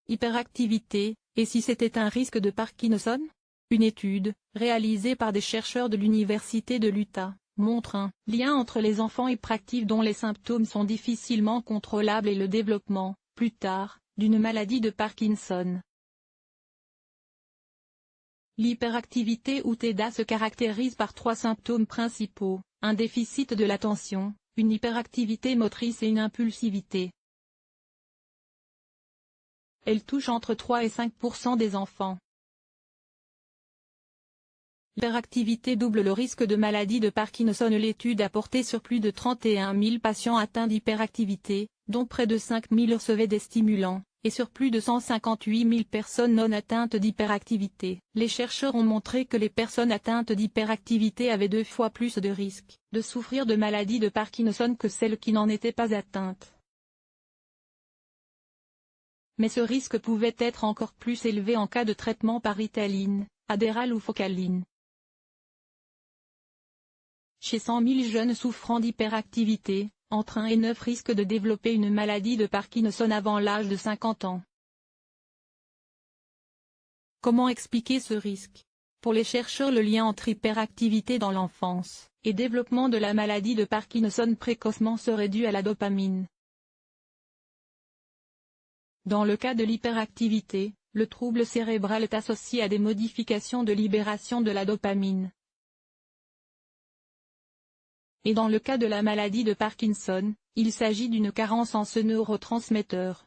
Hyperactivité, et si c'était un risque de Parkinson? Une étude, réalisée par des chercheurs de l'Université de l'Utah, montre un lien entre les enfants hyperactifs dont les symptômes sont difficilement contrôlables et le développement, plus tard, d'une maladie de Parkinson. L'hyperactivité ou TDA se caractérise par 3 symptômes principaux, un déficit de l'attention, une hyperactivité motrice et une impulsivité. Elle touche entre 3 et 5% des enfants. L'hyperactivité double le risque de maladie de Parkinson. L'étude a porté sur plus de 31 000 patients atteints d'hyperactivité, dont près de 5 000 recevaient des stimulants, et sur plus de 158 000 personnes non atteintes d'hyperactivité. Les chercheurs ont montré que les personnes atteintes d'hyperactivité avaient 2 fois plus de risques de souffrir de maladie de Parkinson que celles qui n'en étaient pas atteintes. Mais ce risque pouvait être encore plus élevé en cas de traitement par Ritaline, Adderall ou Focaline. Chez 100 000 jeunes souffrant d'hyperactivité, entre 1 et 9 risquent de développer une maladie de Parkinson avant l'âge de 50 ans. Comment expliquer ce risque? Pour les chercheurs, le lien entre hyperactivité dans l'enfance et développement de la maladie de Parkinson précocement serait dû à la dopamine. Dans le cas de l'hyperactivité, le trouble cérébral est associé à des modifications de libération de la dopamine. Et dans le cas de la maladie de Parkinson, il s'agit d'une carence en ce neurotransmetteur.